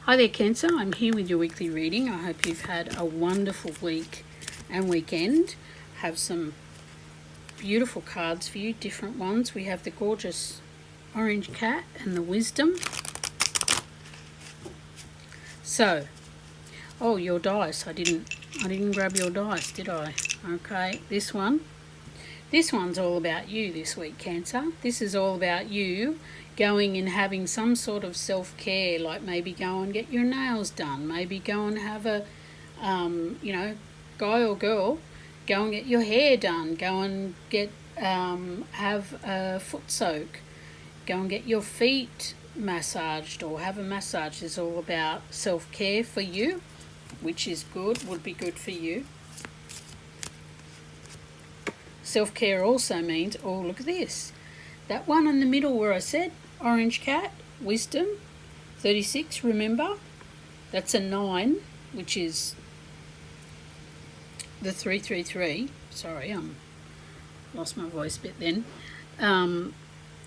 Hi there, Cancer. I'm here with your weekly reading. I hope you've had a wonderful week and weekend. Have some beautiful cards for you, different ones. We have the gorgeous orange cat and the wisdom. So, your dice. I didn't grab your dice, did I? Okay, this one. This one's all about you this week, Cancer. This is all about you going and having some sort of self-care, like maybe go and get your nails done, maybe go and have a, guy or girl, go and get your hair done, go and get, have a foot soak, go and get your feet massaged or have a massage. It's all about self-care for you, which is good, would be good for you. Self-care also means, look at this. That one in the middle where I said, orange cat, wisdom, 36, remember? That's a 9, which is the 333. Sorry, lost my voice a bit then.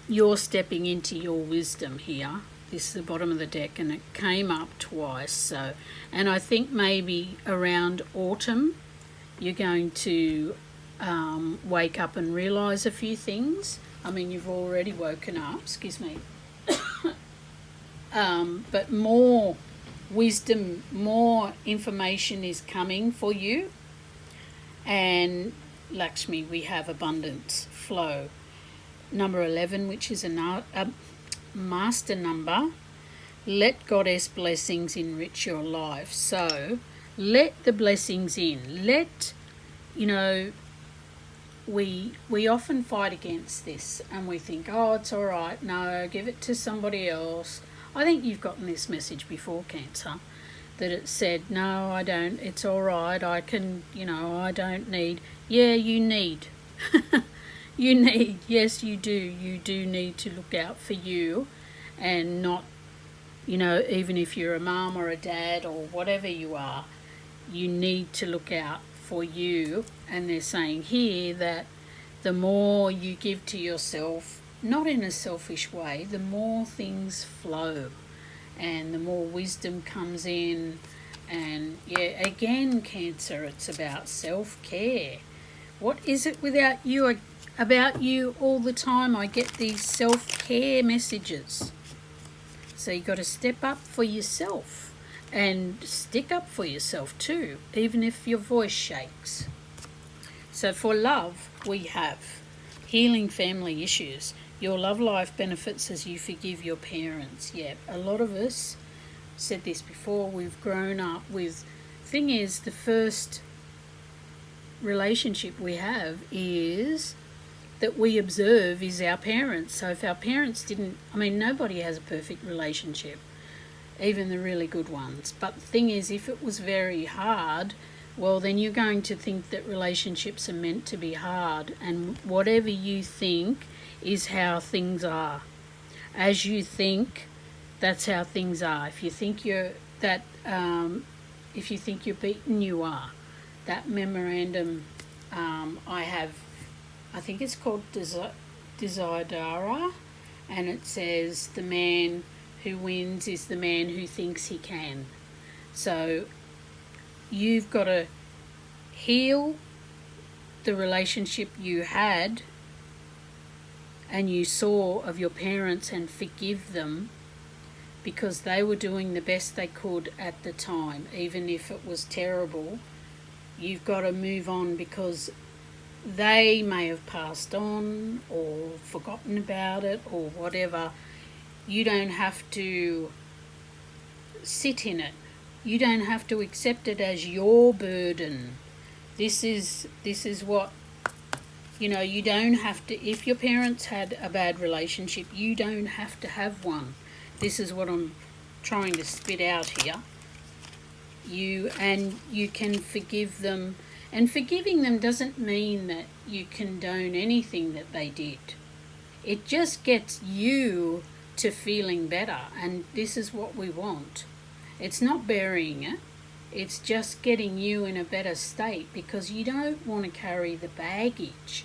You're stepping into your wisdom here. This is the bottom of the deck, and it came up twice. So, and I think maybe around autumn, you're going to wake up and realise a few things. I mean, you've already woken up, excuse me. But more wisdom, more information is coming for you. And Lakshmi, we have abundance, flow. Number 11, which is a master number. Let Goddess blessings enrich your life. So let the blessings in. We often fight against this and we think, it's all right, no, give it to somebody else. I think you've gotten this message before, Cancer, that it said, no, I don't, it's all right, I can, I don't need. Yeah, you need. You need, yes, you do. You do need to look out for you and not, even if you're a mum or a dad or whatever you are, you need to look out for you. And they're saying here that the more you give to yourself, not in a selfish way, the more things flow and the more wisdom comes in. And again, Cancer, it's about self-care. What is it about you all the time? I get these self-care messages. So you got to step up for yourself. And stick up for yourself too, even if your voice shakes. So for love, we have healing family issues. Your love life benefits as you forgive your parents. Yeah, a lot of us, said this before, we've grown up with, thing is, the first relationship we have is that we observe is our parents. So if our parents nobody has a perfect relationship, even the really good ones. But the thing is, if it was very hard, well, then you're going to think that relationships are meant to be hard. And whatever you think is how things are. As you think, that's how things are. If you think you're beaten, you are. That memorandum I think it's called Desidara, and it says the man who wins is the man who thinks he can. So you've got to heal the relationship you had and you saw of your parents and forgive them because they were doing the best they could at the time. Even if it was terrible, you've got to move on because they may have passed on or forgotten about it or whatever. You don't have to sit in it. You don't have to accept it as your burden. This is what, you don't have to, if your parents had a bad relationship, you don't have to have one. This is what I'm trying to spit out here. You can forgive them. And forgiving them doesn't mean that you condone anything that they did. It just gets you to feeling better, and this is what we want. It's not burying it, it's just getting you in a better state because you don't want to carry the baggage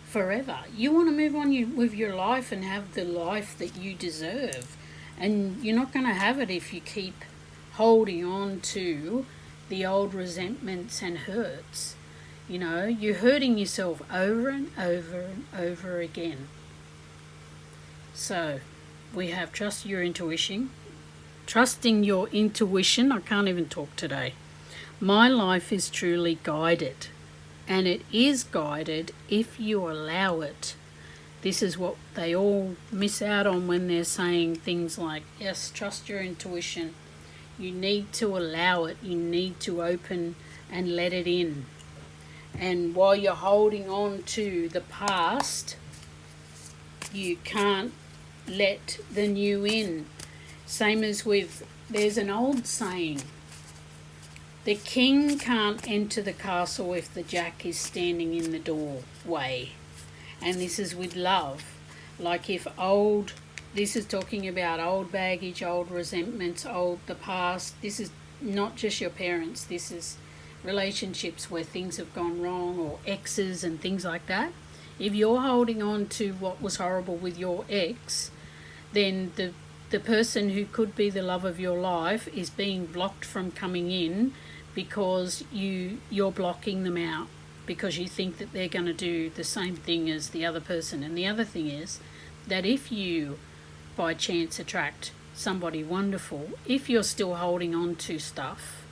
forever. You want to move on with your life and have the life that you deserve, and you're not going to have it if you keep holding on to the old resentments and hurts. You know, you're hurting yourself over and over and over again. So we have trust your intuition. Trusting your intuition. I can't even talk today. My life is truly guided, and it is guided if you allow it. This is what they all miss out on when they're saying things like, yes, trust your intuition. You need to allow it. You need to open and let it in. And while you're holding on to the past, you can't let the new in. Same as with, there's an old saying, the king can't enter the castle if the jack is standing in the doorway. And this is with love. Like if this is talking about old baggage, old resentments, the past. This is not just your parents. This is relationships where things have gone wrong, or exes and things like that. If you're holding on to what was horrible with your ex, then the person who could be the love of your life is being blocked from coming in because you're blocking them out because you think that they're going to do the same thing as the other person. And the other thing is that if you by chance attract somebody wonderful, if you're still holding on to stuff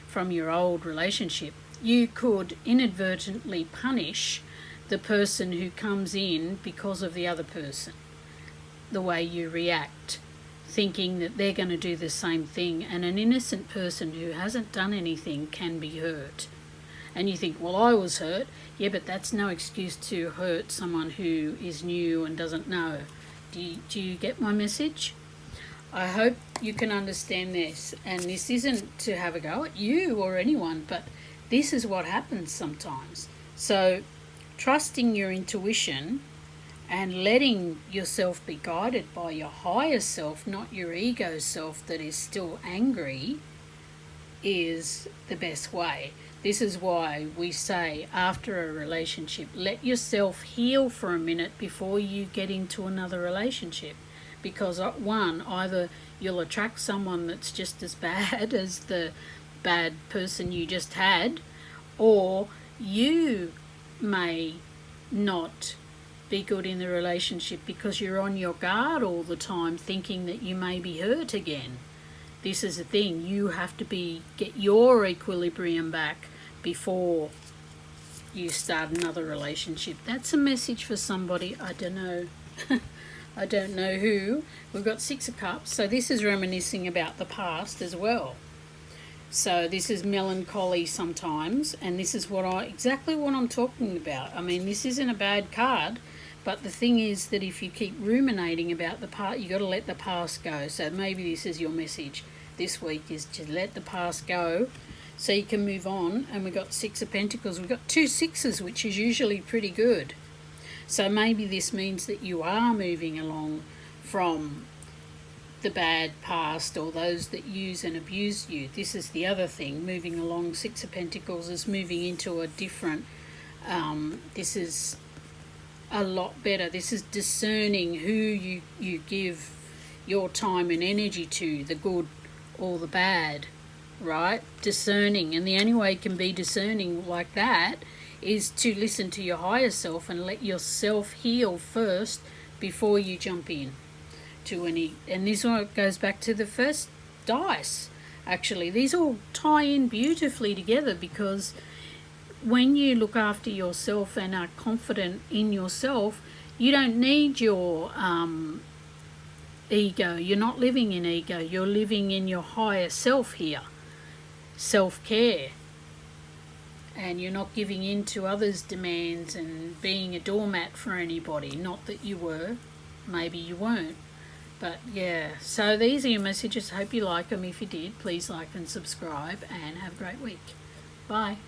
from your old relationship, you could inadvertently punish the person who comes in because of the other person, the way you react, thinking that they're going to do the same thing. And an innocent person who hasn't done anything can be hurt. And you think, well, I was hurt. Yeah, but that's no excuse to hurt someone who is new and doesn't know. Do you get my message? I hope you can understand this. And this isn't to have a go at you or anyone, but this is what happens sometimes. So trusting your intuition and letting yourself be guided by your higher self, not your ego self that is still angry, is the best way. This is why we say after a relationship, let yourself heal for a minute before you get into another relationship. Because one, either you'll attract someone that's just as bad as the bad person you just had, or you may not be good in the relationship because you're on your guard all the time thinking that you may be hurt again. This is the thing, you have to get your equilibrium back before you start another relationship. That's a message for somebody, I don't know. I don't know who. We've got 6 of Cups, so this is reminiscing about the past as well. So this is melancholy sometimes, and this is exactly what I'm talking about. I mean, this isn't a bad card, but the thing is that if you keep ruminating about the past, you got to let the past go. So maybe this is your message this week, is to let the past go so you can move on. And we've got 6 of Pentacles. We've got 2 sixes, which is usually pretty good. So maybe this means that you are moving along from the bad past or those that use and abuse you. This is the other thing, moving along. 6 of Pentacles is moving into a different, this is a lot better. This is discerning who you give your time and energy to, the good or the bad, right? Discerning. And the only way you can be discerning like that is to listen to your higher self and let yourself heal first before you jump in to any. And this one goes back to the first dice. Actually, these all tie in beautifully together, because when you look after yourself and are confident in yourself, you don't need your ego. You're not living in ego. You're living in your higher self here. Self-care. And you're not giving in to others' demands and being a doormat for anybody. Not that you were. Maybe you weren't. But yeah, so these are your messages. Hope you like them. If you did, please like and subscribe, and have a great week. Bye.